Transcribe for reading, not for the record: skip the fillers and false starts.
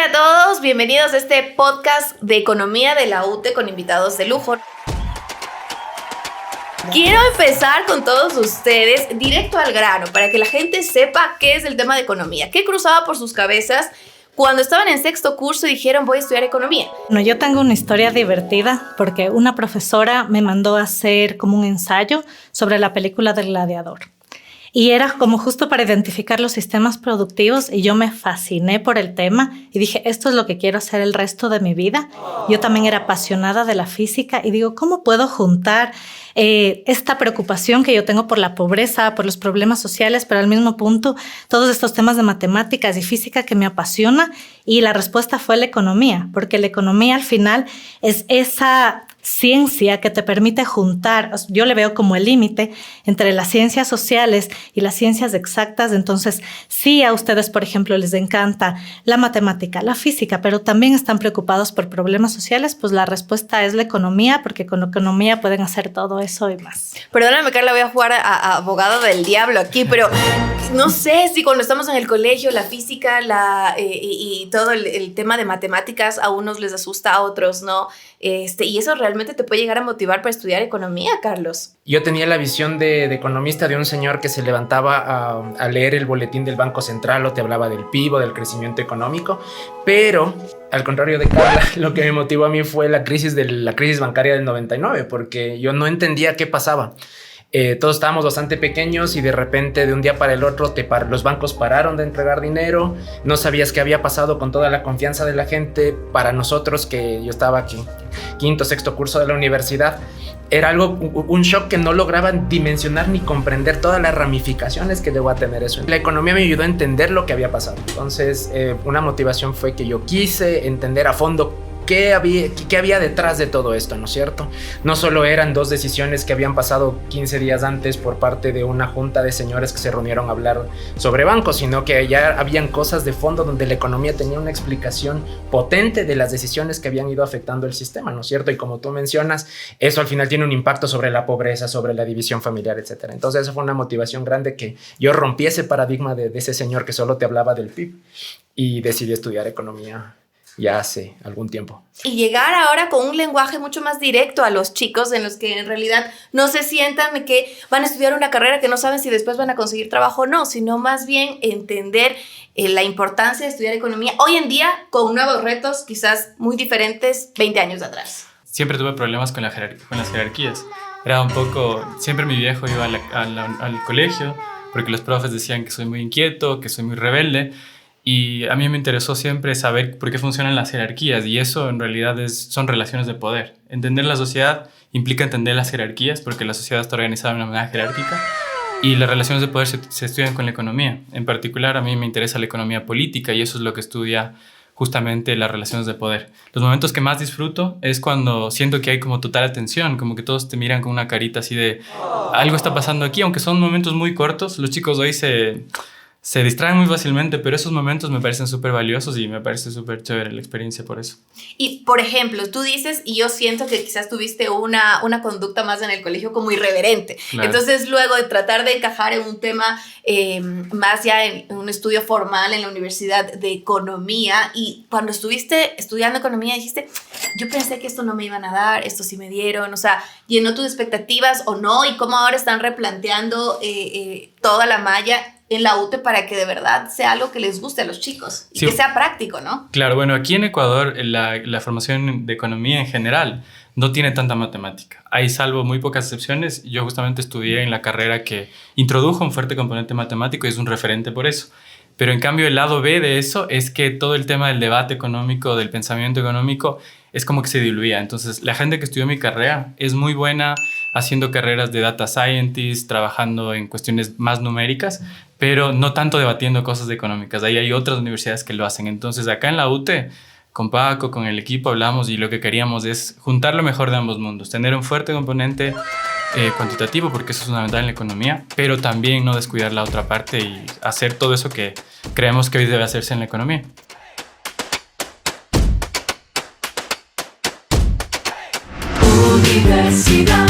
Hola a todos, bienvenidos a este podcast de economía de la UTE con invitados de lujo. Quiero empezar con todos ustedes directo al grano para que la gente sepa qué es el tema de economía, qué cruzaba por sus cabezas cuando estaban en sexto curso y dijeron voy a estudiar economía. Bueno, yo tengo una historia divertida porque una profesora me mandó a hacer como un ensayo sobre la película del Gladiador. Y era como justo para identificar los sistemas productivos y yo me fasciné por el tema y dije, esto es lo que quiero hacer el resto de mi vida. Yo también era apasionada de la física y digo, ¿cómo puedo juntar esta preocupación que yo tengo por la pobreza, por los problemas sociales, pero al mismo punto todos estos temas de matemáticas y física que me apasiona? Y la respuesta fue la economía, porque la economía al final es esa ciencia que te permite juntar, yo le veo como el límite entre las ciencias sociales y las ciencias exactas. Entonces, sí, a ustedes, por ejemplo, les encanta la matemática, la física, pero también están preocupados por problemas sociales, pues la respuesta es la economía, porque con la economía pueden hacer todo eso y más. Perdóname, Carla, voy a jugar a abogado del diablo aquí, pero no sé si cuando estamos en el colegio, la física y todo el tema de matemáticas a unos les asusta, a otros no. Y eso realmente te puede llegar a motivar para estudiar economía, Carlos. Yo tenía la visión de economista de un señor que se levantaba a leer el boletín del Banco Central o te hablaba del PIB o del crecimiento económico, pero al contrario de Carla, lo que me motivó a mí fue la crisis bancaria del 99, porque yo no entendía qué pasaba. Todos estábamos bastante pequeños y de repente de un día para el otro los bancos pararon de entregar dinero, no sabías qué había pasado con toda la confianza de la gente. Para nosotros, que yo estaba aquí, quinto, sexto curso de la universidad, era un shock que no lograban dimensionar ni comprender todas las ramificaciones que llegó a tener eso. La economía me ayudó a entender lo que había pasado. Entonces, una motivación fue que yo quise entender a fondo ¿Qué había detrás de todo esto, no es cierto? No solo eran dos decisiones que habían pasado 15 días antes por parte de una junta de señores que se reunieron a hablar sobre bancos, sino que ya habían cosas de fondo donde la economía tenía una explicación potente de las decisiones que habían ido afectando el sistema, ¿no es cierto? Y como tú mencionas, eso al final tiene un impacto sobre la pobreza, sobre la división familiar, etc. Entonces, eso fue una motivación grande, que yo rompí ese paradigma de ese señor que solo te hablaba del PIB y decidí estudiar economía ya hace algún tiempo. Y llegar ahora con un lenguaje mucho más directo a los chicos, en los que en realidad no se sientan de que van a estudiar una carrera que no saben si después van a conseguir trabajo o no, sino más bien entender la importancia de estudiar economía hoy en día con nuevos retos quizás muy diferentes 20 años atrás. Siempre tuve problemas con las jerarquías. Era un poco... Siempre mi viejo iba al colegio porque los profes decían que soy muy inquieto, que soy muy rebelde. Y a mí me interesó siempre saber por qué funcionan las jerarquías, y eso en realidad son relaciones de poder. Entender la sociedad implica entender las jerarquías, porque la sociedad está organizada de una manera jerárquica, y las relaciones de poder se estudian con la economía. En particular, a mí me interesa la economía política, y eso es lo que estudia justamente las relaciones de poder. Los momentos que más disfruto es cuando siento que hay como total atención, como que todos te miran con una carita así de algo está pasando aquí, aunque son momentos muy cortos. Los chicos hoy se distraen muy fácilmente, pero esos momentos me parecen súper valiosos y me parece súper chévere la experiencia por eso. Y, por ejemplo, tú dices, y yo siento que quizás tuviste una conducta más en el colegio como irreverente. Claro. Entonces, luego de tratar de encajar en un tema más ya en un estudio formal en la universidad de economía, y cuando estuviste estudiando economía dijiste, yo pensé que esto no me iban a dar, esto sí me dieron, o sea, ¿llenó tus expectativas o no? ¿Y cómo ahora están replanteando toda la malla en la UTE para que de verdad sea algo que les guste a los chicos y sí, que sea práctico, ¿no? Claro, bueno, aquí en Ecuador la formación de economía en general no tiene tanta matemática. Hay, salvo muy pocas excepciones, yo justamente estudié en la carrera que introdujo un fuerte componente matemático y es un referente por eso. Pero en cambio el lado B de eso es que todo el tema del debate económico, del pensamiento económico, es como que se diluía. Entonces la gente que estudió mi carrera es muy buena haciendo carreras de data scientist, trabajando en cuestiones más numéricas, pero no tanto debatiendo cosas económicas. Ahí hay otras universidades que lo hacen. Entonces acá en la UTE, con Paco, con el equipo hablamos y lo que queríamos es juntar lo mejor de ambos mundos, tener un fuerte componente cuantitativo, porque eso es fundamental en la economía, pero también no descuidar la otra parte y hacer todo eso que creemos que hoy debe hacerse en la economía. Universidad.